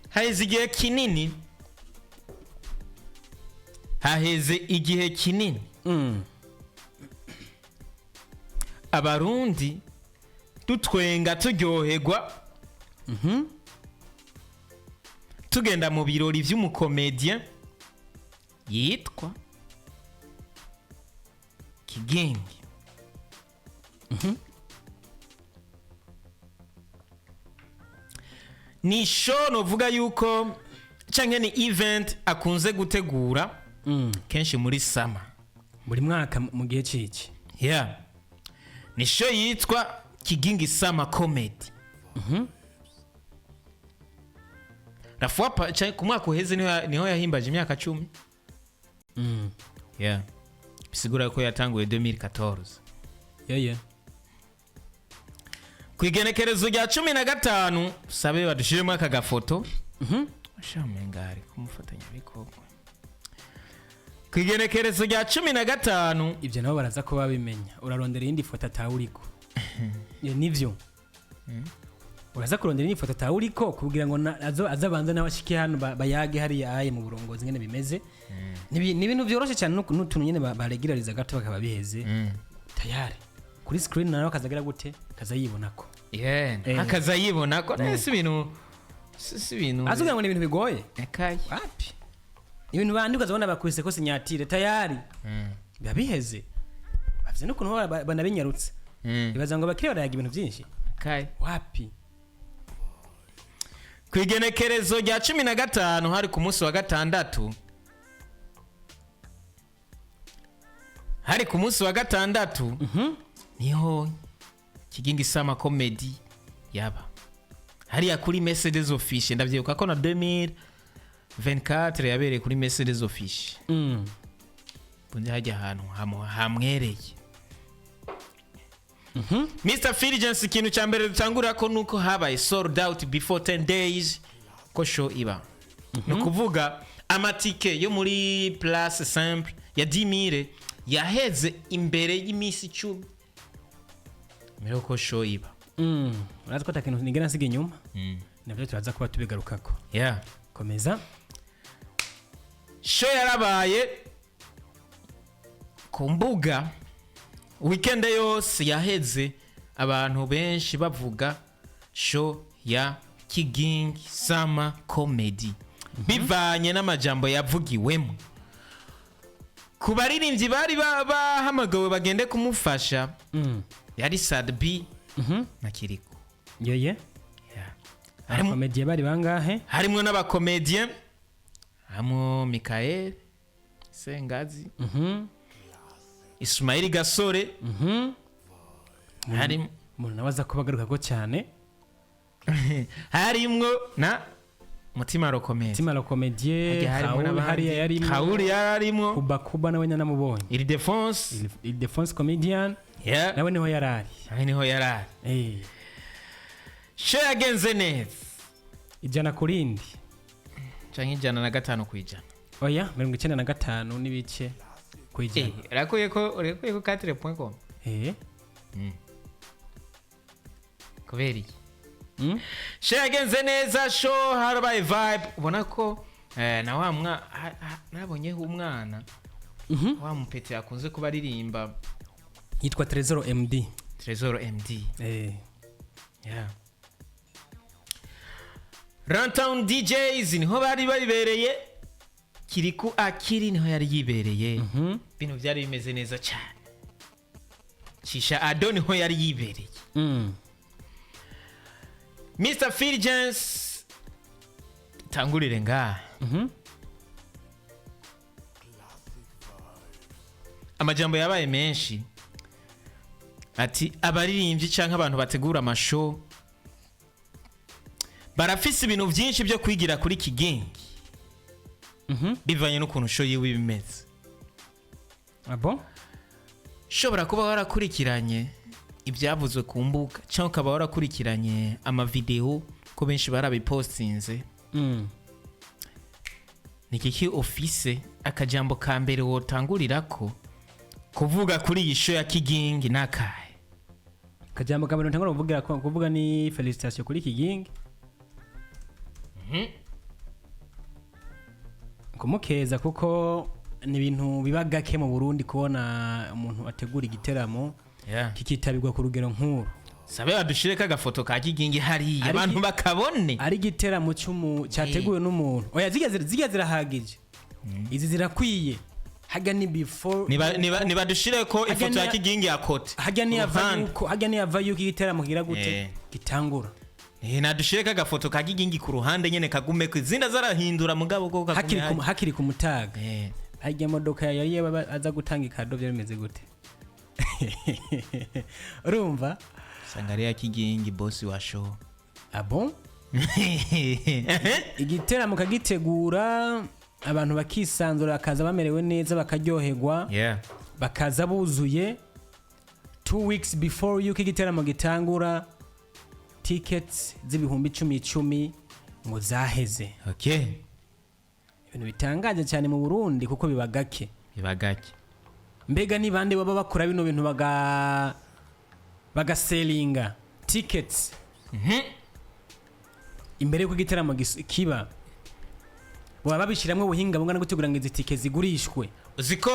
haheze igihe kinini abarundi dutwenga turyoherwa tugenda mu birori vy'umukomedien yitwa Kigingi. Ni show novuga yuko canke ni event akunze gutegura kenshi muri sama buri mwaka mu gihe ciki. Yeah. Ni show yitwa Kigingi Summer Comedy. Rafuapa ku mwaka uheze niho yahimbaje imyaka 10. Yeah. Bisigura ko yatanguye 2014. Yeah. Kwigenekerezo rya 15 sabe badushiremo aka gafoto. Shamengari kumufatanya bikorwa. Kwigenekerezo rya 15 ibyo nabo baraza ko babimenya. Urarondera indi foto atawuriko. Nivyo. Uraza kurondera indi foto atawuriko kugira ngo azabanza n'abashiki hano bayage hari aye mu burongozi ngene bimeze. Ni ibintu byoroshe cyane n'utuntu nyene baregirariza gato bakaba biheze. Tayari. Kuri screen nayo kazagira gute kazayibonako. Akazayibonako nese ibintu azugira ngo ni ibintu bigoye. Ekaye. Wapi? Ibintu bandi ukazabona bakubise ko sinyatire tayari. Babiheze. Bavye no kuntu banabinyarutse. Ibaza ngo bakire barayaga ibintu byinshi. Ekaye. Wapi? Kwigenekerezo rya 15 hari ku munsi wa gatandatu. Hari ku munsi wa gatandatu. Niho Kigingi Summer Comedy yaba. Hari ya kuri Mercedes Office ndavyibuka ko na 2024 yabereye kuri Mercedes Office. Bunye hajya ahantu hamwereye. Mr. Fulgence ikintu cya mbere dutangura ko nuko habaye sold out before 10 days ko show iba. No kuvuga amatike yo muri Place Simple ya 10,000 yaheze imbere y'imisi 10. Mbere ko show iba. Uraza ko atakintu nigera nsiga inyuma. Nabyo turaza kuba tubigarukako. Yeah. Komeza. Show yarabaye ku mbuga weekend yose yaheze abantu benshi bavuga show ya Kigingi Summer Comedy. Bivanye n'amajambo yavugiwemo. Ku baririmbyi bari bahamagawe bagende kumufasha. Yari Sadbi na Kiriko. Yeah. Abakomedie bari bangahe? Harimo n'abakomedien. Hamo Mikael Sengazi. Ismail Gasore. Harimo umuntu nabaza kubagaruka ko cyane. Harimo na Mutima Rokomedie. Mutima Rokomedie. Kauri yarimo. Kuba nawe namubonye. Il Defense comedian. Yeah. Nawe niho yarari. Show yagenze neza. Ijana kurindi. Canke 105 kwijana. Oya 95 n'ibice kwijana. Rakuye ko 4.com. Kuberi. Show yagenze neza, show harabaye vibe. Ubona ko na wa nabonyeho umwana. Wa mupete yakunze kuba aririmba. Yitwa Trezor MD. Yeah. Runtown DJs niho bari bayibereye. Kiriku Akiri niho yari yibereye. Bino byari bimeze neza cyane. Shisha Ado niho yari yibereye. Mr. Fulgence tangurire nga. Amajambo yabaye menshi. Ati abaririmbyi canke abantu bategura amashow barafise ibintu byinshi byo kwigira kuri Kigingi. Bivanye n'ukuntu show yiwe bimeze. Abo shobora kuba warakurikiranye ibyavuzwe ku mbuga cyangwa ukaba warakurikiranye ama video ko benshi barabipostinze. Nikiki office akajambo ka mbere wotangurirako kuvuga kuri iyi show ya Kigingi nakaye. Kajambo ka mbere ntangura kuvuga ni felicitation kuri Kigingi. kumukeza kuko ni ibintu biba gake mu Burundi kubona umuntu ategura igiteramo kikitabirwa ku rugero nkuru. Sabe badushire kagafoto ka Kigingi hari abantu bakabone ari igiteramo cyateguwe n'umuntu. Oya zigeze zirahagije. Izi zirakwiye. Haga ni before niba dushire ko ifoto ya Kigingi yakote. Haga ni yava yuko igiteramo kigira gute gitangura. Nadushire kagafoto ka Kigingi ku ruhande nyene kagume ko izinda zarahindura mugabo ko hakiri ku mutaga. Hajya modoka yari aza gutanga ikado byo bimeze gute. Urumva? Sangari ya Kigingi boss wa show. Bon? Igiteramo kagitegura abantu bakisanzura akaza bamerewe neza bakaryoherwa. Bakaza buzuye 2 weeks before yuko igiteramo gitangura tickets z'ibihumbi 10 ngo zaheze. Okay. Ibintu bitangaje cyane mu Burundi kuko bibagake. Mbega ni bande baba bakora bino bintu bagaselinga tickets. Imbere yuko igiteramo kiba baba babishiramwe ubuhinga bungana gutegura ngo izi tickets zigurishwe. Uziko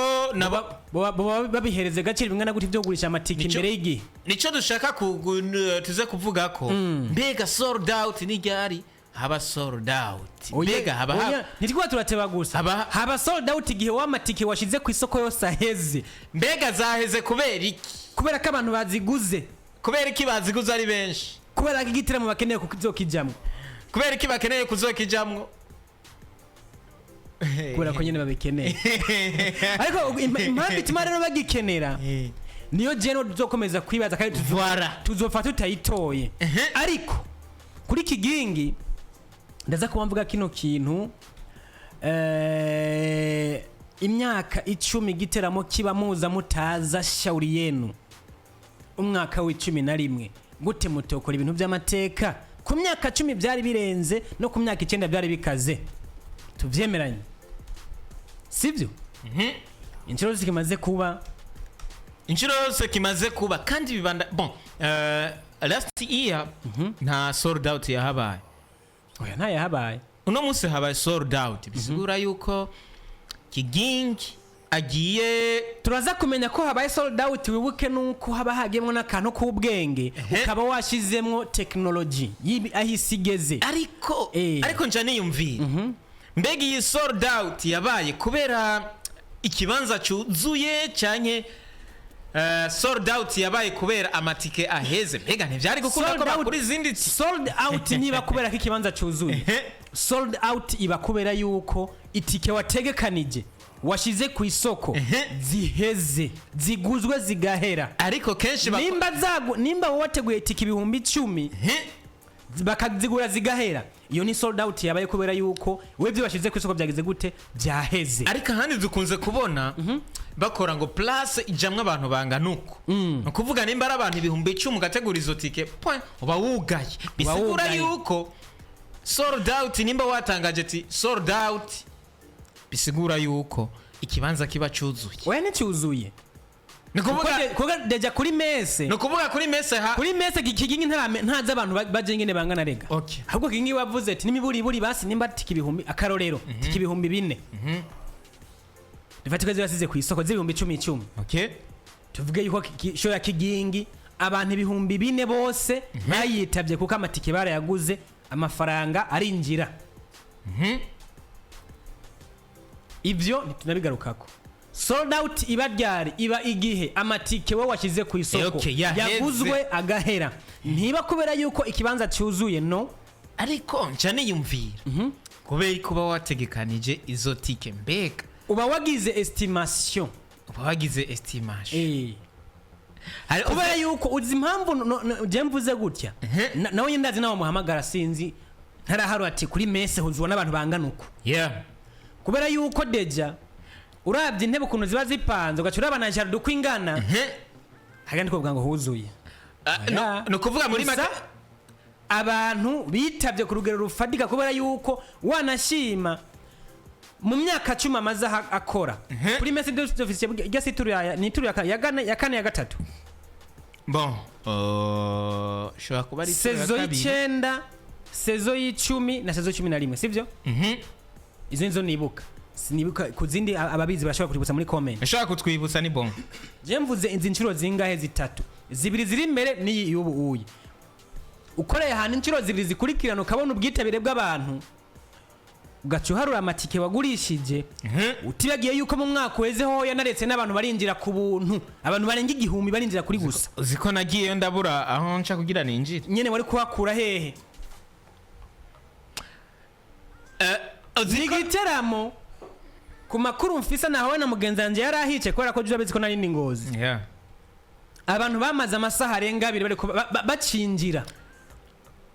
babihereze gaciro bingana gute byo gurisha amatike imbere y'igi. Nico dushaka tuze kuvuga ko mbega sold out ni ryari haba sold out. Mbega haba nitikuba turateba gusa haba sold out igihe wamatike washize ku isoko yose aheze. Mbega zaheze kubera iki? Kubera ko abantu baziguze. Kubera iki baziguze ari benshi? Kubera ko igiteramo bakeneye kuzokijamwe. Kubera iki bakeneye kuzokijamwe? Kubera ko nyene babikeneye. Ariko impamvu ituma rero bagikenera niyo jeno tuzokomeza kwibaza kandi tuzofata tutayitoye. Ariko kuri Kigingi ndaza kuba kino kintu imyaka 10 giteramo kiba muza mutaza shauri yenu umwaka w'11 gute mutokora ibintu by'amateka ku myaka 10 byari birenze no ku myaka 9 byari bikaze tuvyemeranye sivyo. Inshuro zose kimaze kuba kandi bibanda bon last year nta sold out yahabaye. Oya nta yahabaye. Uno munsi habaye sold out bisigura yuko Kigingi agiye turaza kumenya ko habaye sold out. Wibuke nuko haba hagiyemo n'akantu k'ubwenge ukaba washizemwo technology ahisigeze. Ariko nje niyumviye mbega iyi sold out yabaye kubera ikibanza cyuzuye cyane sold out yabaye kubera amatike aheze. Mbega ntivyari gukunda ko bakuri zindi sold out niba kubera ko ikibanza cyuzuye. Sold out iba kubera yuko itike wategekanije washize ku isoko ziheze ziguzwe zigahera. Ariko kenshi nimba wateguye itike ibihumbi 10 bakazigura zigahera, iyo ni sold out yabaye kubera yuko webyo bashize ku isoko byageze gute byaheze. Ariko handi dukunze kubona bakora ngo plus ijamwe abantu banganuko ukuvuga nimba ari abantu ibihumbi 10 gategura izo tike point uba wugaye. Bisigura yuko sold out nimba watangaje ati sold out bisigura yuko ikibanza kiba cyuzuye. Oya ni cyuzuye. Nukuvuga deja kuri mese. Nukuvuga kuri mese kuri mese Kigingi ntaza abantu baje ngene bangana rega. Okay. Ahubwo Kigingi wavuze ati nimiburi basi nimba tiki ibihumbi akarorero tiki ibihumbi 4. Rifatiko zirasize ku isoko z'ibihumbi 10. Okay. Tuvuge yuko show ya Kigingi abantu ibihumbi 4 bose bayitabye kuko amatike barayaguze amafaranga arinjira. Ivyo nitunabigarukako. Sold out iba ryari iba igihe amatike wo washize ku isoko yaguzwe agahera. Ntiba kubera yuko ikibanza cyuzuye no. Ariko ncyane yumvira kubera kuba wategekanije izo tike mbega uba wagize estimation. Kubera yuko uzi impamvu je mvuze gutya nawe ndazi nawe muhamagara sinzi ntaraharu ati kuri mese huzwa n'abantu banganuko. Kubera yuko deja urabye intebe ukuntu ziba zipanze ugacura abananjara dukwingana hagandi ko bwango huzuye. No kuvuga muri maka abantu bitabye ku rugero rufadika kubera yuko wanashima mu myaka 10 amaze akora kuri messe d'officier gasituru ya kane ya gatatu. Bon shobora kuba ari sezo y'9 sezo y'10 na sezo 11 sivyo. Izo nibuka sinibuka ku zindi ababizi bashobora kuributsa muri comment. ushaka kutwibutsa ni bon. Je mvuze inzi inshuro zingahe zitatu, zibiri ziri imbere n'iyi y'ubu uyi. Ukoreye ahantu inshuro zibiri zikurikirana ukabona ubwitabire bw'abantu, ugaca uharura amatike wagurishije, utibagiye yuko mu mwaka wezeho yanaretse n'abantu barinjira ku buntu, abantu barenga 1000 barinjira kuri gusa. Uziko nagiyeyo ndabura aho nca kugira ninjire. Nyene wari kuhakura hehe? Zigiteramo ku makuru mfisa nawe na mugenzi wanje yarahice kubera ko jubabizi ko nari ndi Ngozi. Yeah. Abantu bamaze amasaha arenga 2 bari bacinjira.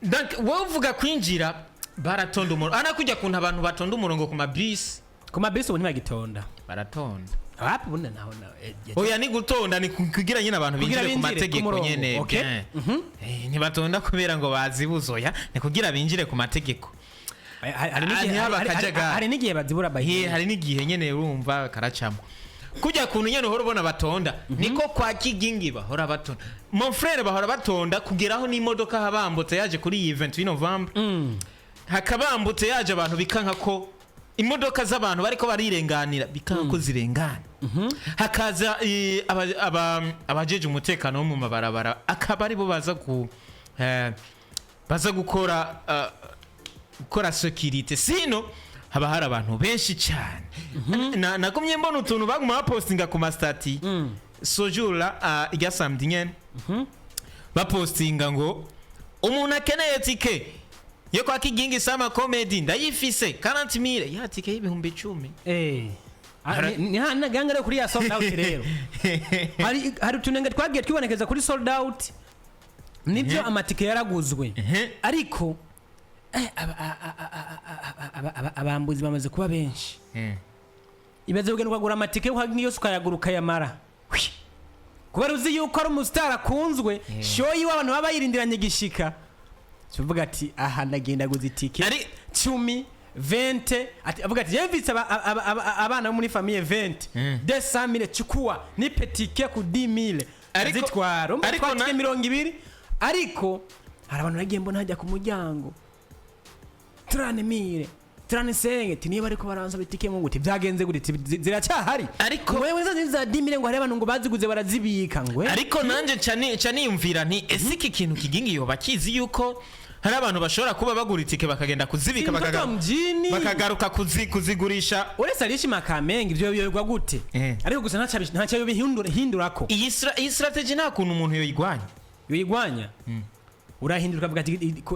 Donc wowe uvuga kwinjira baratonda umurongo. Ana kujya kuntu abantu batonda umurongo ku mabisi. Ku mabisi ubu ntibagitonda. Baratonda. Hapo bunda naho oya ni gutonda ni kugira nyine abantu binjire ku mategeko nyene. Okay. Ntibatonda kubera ngo bazibuzoya ni kugira binjire ku mategeko. Hari n'igihe bazibura bahiye. Hari n'igihe nyene urumva karacamo. Kujya kuntu nyene uhora ubona batonda niko kwa Kigingi bahora batonda. Mon frère bahora batonda kugeraho n'imodoka habambutse yaje kuri iyi event in November. Hakabambutse yaje abantu bikanka ko imodoka z'abantu bariko barirenganira bikanka ko zirengana. Hakaza abajeje umutekano wo mu mabarabara akaba ari bo baza gukora security sino haba hari abantu benshi cyane. Nagumye mbona utuntu baguma bapostinga ku mastati sojura ijya samedi nyene bapostinga ngo umuntu akeneye tike yo kwa Kigingi Sama Comedy ndayifise 40,000 ya tike y'ibihumbi 10. Ni gangare kuri ya sold out rero. Hari utunenge twagiye twibonekeza kuri sold out. Nibyo amatike yaraguzwe. Ariko abambuzi bamaze kuba benshi. Ibaze kugenda kugura amatike yo ukayagura yamara. Kuba uzi yuko ari umustar akunzwe, shoyi w'abantu baba yirindiranye gishika. Tuvuga ati aha ndagenda guza itike 10 20 ati avuga ati yevitse abana muri famille 20 200,000 chukua ni petike ku 10,000 azitwaro ariko 200 ariko hari abantu nagiye mbona hajya ku muryango 30,000 37 tiniba ariko baranza bitike mu guti byagenze gute ziracyahari ariko wewe za 10,000 ngo hari abantu ngo baziguze barazibika ngwe ariko nanje caniyumvira nti ese iki kintu Kigingi yo bakizi yuko hari abantu bashobora kuba bagura itike bakagenda kuzibika bakagaruka kuzigurisha uretse arishi Makamenge ibyo biyoyirwa gute ariko gusa ntacyo bihindurako iyi strategy nta kuntu umuntu yoyigwanya urahinduka bwa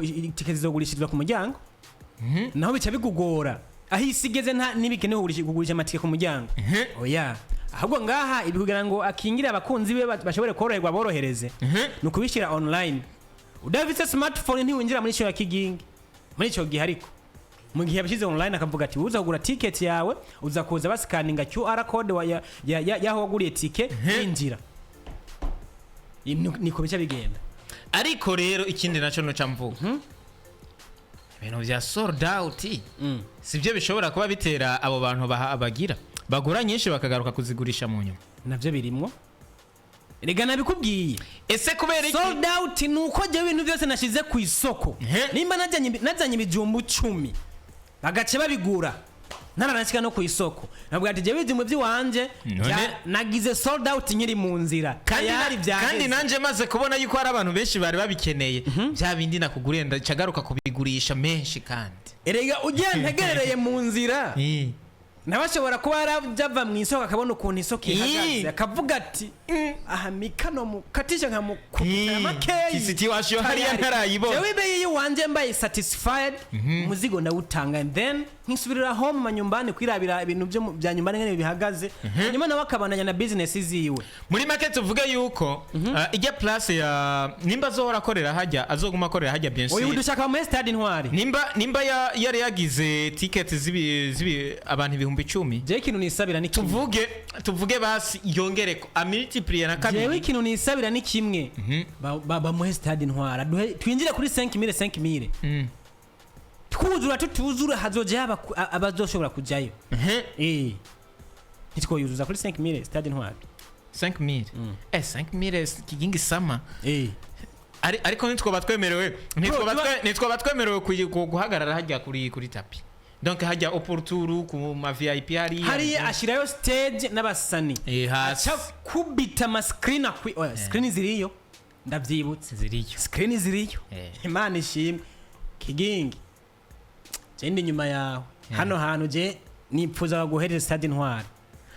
itike zizogurishirizwa ku muryango naho bica bigugora aho isigeze nta nibikenewe kugurisha amatike ku muryango oya ahubwo ngaha ibikugira ngo akingire abakunzi be bashobore koroherwa borohereze nukubishira online udafite smartphone ntiwinjira muri cyo ya Kigingi muri cyo gihe ariko mu gihe yabishize online akavuga ati uza kugura ticket yawe uza kuza basikaninga QR code yaho waguriye ticket yinjira niko bica bigenda ariko rero ikindi naco no camvuga ibintu bya sold out sivyo bishobora kuba bitera abo bantu bagira bagura nyinshi bakagaruka kuzigurisha mu nyuma navyo birimwo Rega nabikubwiye ese kubera iki sold out nuko je ibintu byose nashize ku isoko nimba najanye ibijumbu 10 bagace babigura naranashika no ku isoko nabwo ati je bizimwe by'iwanje nagize sold out nyiri mu nzira kandi nanje maze kubona yuko hari abantu benshi bari babikeneye bya bindi nakuguriye ndacagaruka kubigurisha menshi kandi erega ugentegerereye mu nzira nabashobora kuba yarajava mu isoko akabona ukuntu isoko ihagaze akavuga ati aha mikano mukatisha nka mukubita makeyi kisiti washo hariya ntarayibona jewe ibe yiwanje mbaye satisfied muzigo ndawutanga and then nkisubirira home manyumbani kwirabira ibintu byo bya nyumbani ngene bihagaze nyuma nawe akabananya na business ziwe muri market tuvuga yuko ijya place ya nimba zohora korera hajya azoguma akorera hajya bien sûr oyo dushaka mu stade Intwari nimba yari yagize ticket zibi abantu 10,000 je kintu nisabira ni tuvuge basi yongereko a multiplier na kabiri jewe kintu nisabira ni kimwe ba mu stade Intwari twinjire kuri 5,000 twuzura tutuzura hazoje abazoshobora kujayo nitwoyuzuza kuri 5,000 stade Intwari 5,000 5,000 Kigingi Sama ariko nitwo batwemerewe guhagarara hajya kuri tapi donc hajya oporturu ku ma VIP hariya ashirayo stage n'abasani hasi aca kubita ama screen screen ziriyo ndavyibutse ziriyo screen ziriyo Imana ishimwe Kigingi Jendi nyuma yawe hano hantu je nipfuza guhereza stade Intwari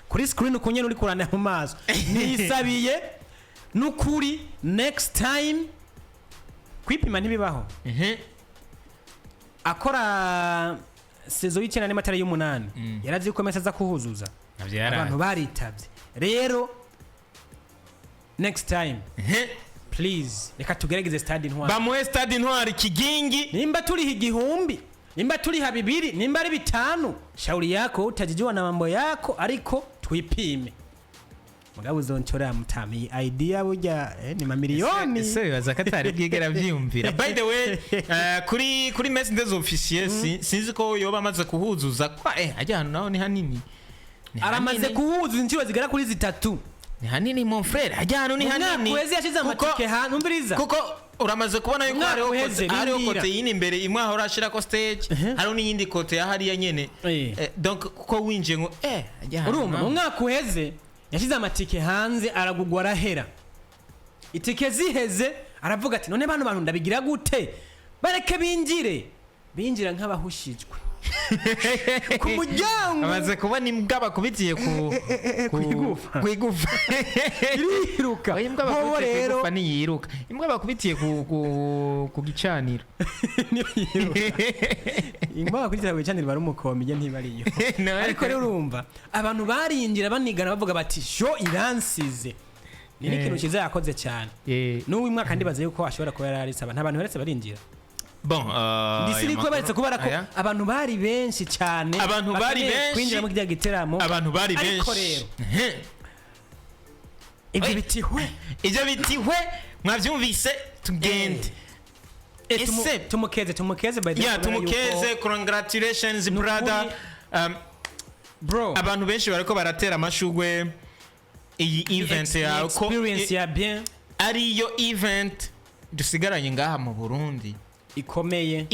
kuri screen ukunye uri kurana mu maso nisabiye nukuri next time kwipima ntibibaho akora sezo y'icena n'amatara y'umunani yarazi ko mesa za kuhuzuza abantu baritavye rero next time please reka tugerageze stade Intwari bamuhe stade Intwari Kigingi nimba turi igihumbi nimba turi habibiri nimba ari bitanu shauri yako utajijua na mambo yako ariko twipime mugabo uzonchora mutami idea burya ni mamiliyoni ese bibaza ko atari bwigera byiyumvira by the way kuri messages officiels sinzi ko yoba amaze kuhuzuza kwa ajya hano naho ni hanini aramaze kuhuzuza inshuro zigera kuri 3 ni hanini mon frère ajya hano ni hanini kwezi yashize amatike hano umviriza kuko uramaze kubona yuko hariho kote yini imbere imwe aho urashira ko stage hariho n'iyindi kote ya hariya nyene donc kuko winjiye ngo ajya hano urumva umwaka uheze yashize amatike hanze aragugwa arahera itike ziheze aravuga ati none bantu ndabigira gute bareke binjira nk'abahushijwe ku muryango amaze kubona imbwa bakubitiye kwigufa iriruka imbwa bakubitiye kwigufa niyiruka imbwa bakubitiye ku gicaniro imbwa bakubitiye ku gicaniro bari umukombe ije ntibariyo ariko rero urumva abantu barinjira banigana bavuga bati sho iransize ni ikintu kiza yakoze cyane n'uwo mwaka ndibaze yuko ashobora kuba yararisaba nta bantu baretse barinjira bon ndisiri ko baretse kubara ko abantu bari benshi cyane abantu bari benshi kwinjira mu kijya giteramo abantu bari benshi ibyo bitihwe mwavyumvise tugende tumukeze by the way tumukeze congratulations brother bro abantu benshi bariko baratera amashugwe iyi event ya experience ya bien ariyo event dusigaranye ngaha mu Burundi ikomeye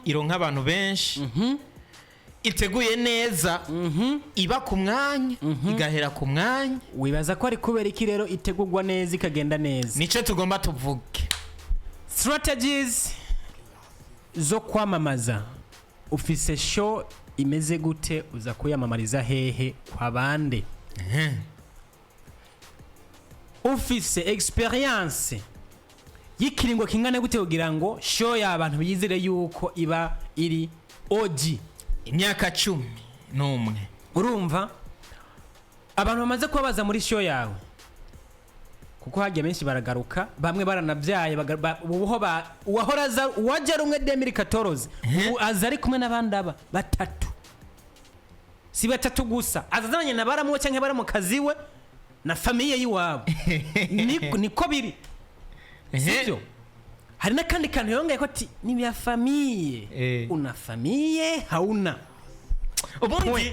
ironka abantu benshi iteguye neza iba ku mwanya igahera ku mwanya wibaza ko ari kubera iki rero itegurwa neza ikagenda neza nico tugomba tuvuge strategies zo kwamamaza ufise show imeze gute uza kuyamamariza hehe kwa bande ufise experience yikiringo kingana gute kugira ngo show y'abantu bizire yuko iba iri OG imyaka 11 urumva abantu bamaze kubabaza muri show yawe kuko hagiye menshi baragaruka bamwe baranabyaye uwahoraza waje rumwe 2014 ubu azari kumwe n'abandi batatu si batatu gusa azazanye na baramu cyangwa baramu kaziwe na famiye yiwabo niko biri sivyo hari nakandi kantu yongeye ko ati ni ya famiye una famiye hauna ubundi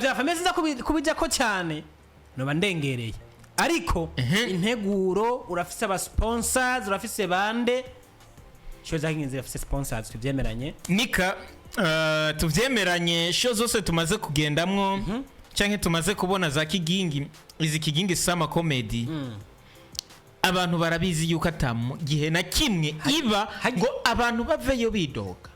bya famiye ziza kubijya ko cyane no bandengereye ariko integuro urafise aba sponsors urafise bande show zakinze urafise sponsors tuvyemeranye nika tuvyemeranye show zose tumaze kugendamwo canke tumaze kubona za Kigingi izi Kigingi Summer Comedy abantu barabizi yuko atamu gihe na kimwe iba ngo abantu baveyo bidoga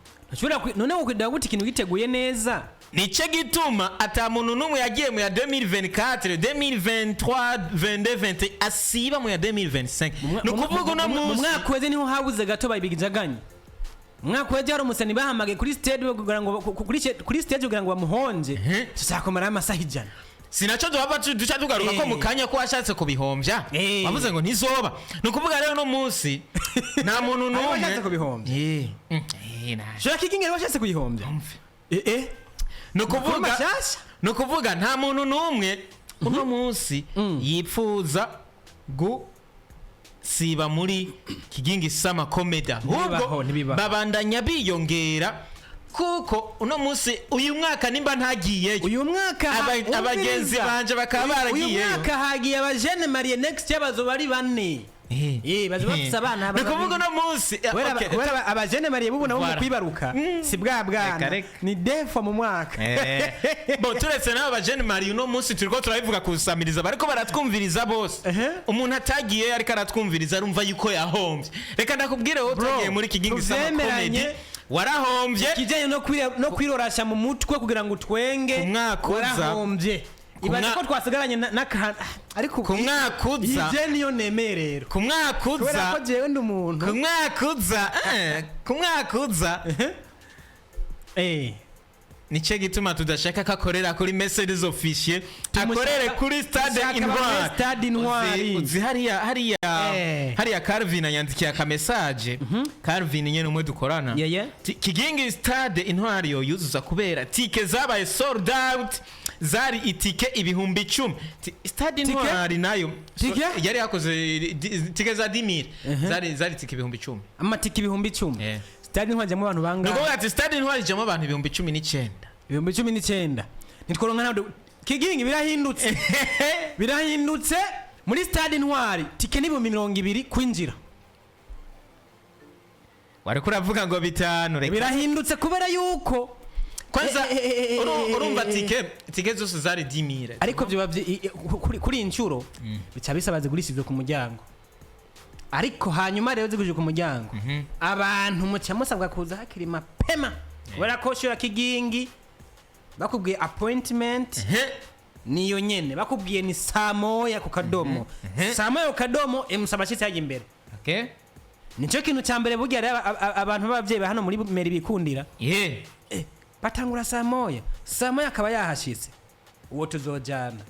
none ukwidaga guti ikintu giteguye neza nice gituma atamuntu numwe yagiye mu ya 2024 2023 2020 asiba mu ya 2025 nukuvuga no mu mwaka weze niho habuze gato bayibigijaganye mwaka weze hari umusani bahamage kuri stage kugira ngo kuri stage kugira ngo bamuhonje tuzakomara amasaha ijana sinacho duhava duca tugaruka ko mukanya ko washatse kubihombya wavuze ngo ntizoba nukuvuga rero no munsi nta muntu numwe washatse kubihombya shaka Kigingi washatse kuyihombya nukuvuga nta muntu numwe uno munsi yipfuza siba muri Kigingi Summer Comedy ahubwo babandanya biyongera kuko uno munsi uyu mwaka nimba ntagiye uyu mwaka abagenzi banje bakaba baragiye uyu mwaka hagiye abajene Marie Next yabazo bari bane baje bafise abana ni kuvuga no munsi kubera abajene mariye bubu nabo mu kwibaruka si bwa bwana ni defo mu mwaka bo turetse n'abo bajene mariye no munsi turiko turabivuga kusamiriza bariko baratwumviriza bose umuntu atagiye ariko aratwumviriza arumva yuko yahombye reka ndakubwire wowe utagiye muri Kigingi Sama Comedy warahombye kijanye no kwirorasha mu mutwe kugira ngo twenge warahombye ibaze ko twasigaranye ariko ku mwaka uza ije niyo nemerero ku mwaka uza kubera ko jewe ndi umuntu ku mwaka uza nice gituma tudashaka ko akorera kuri Mercedes officiel akorere kuri Stade Intwari uzi hariya Calvin yandikiye aka message Calvin nyene umwe dukorana Kigingi Stade Intwari yo yuzuza kubera tike zabaye sold out zari itike ibihumbi 10 Stade Intwari nayo yari yakoze tike za 10,000 zari tike ibihumbi 10 amatike ibihumbi 10 Stade Intwari jamo abantu banga nuko ati Stade Intwari jamo abantu ibihumbi 19 ibihumbi 19 nitworonka nabo Kigingi birahindutse muri Stade Intwari tike n'ibihumbi 20 kwinjira wari kuravuga ngo 5 reka birahindutse kubera yuko kwanza urumva tike zose zari 10,000 ariko byo kuri incuro bica bisabaze gurishizwe ku muryango ariko hanyuma rero ziguje ku muryango abantu muca musabwa kuza hakiri mapema kubera ko shira Kigingi bakubwiye appointment niyo nyene bakubwiye ni saa moya ku kadomo saa moya ku kadomo emusabashitse yaje imbere nico kintu cya mbere burya abantu b'abavyeyi hano muri meri bikundira batangura saa moya akaba yahashitse uwo tuzojana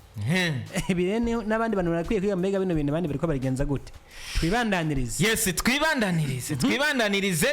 birene n'abandi bantu barakwiye kwiga mbega bino bintu bandi bariko barigenza gute twibandanirize twibandanirize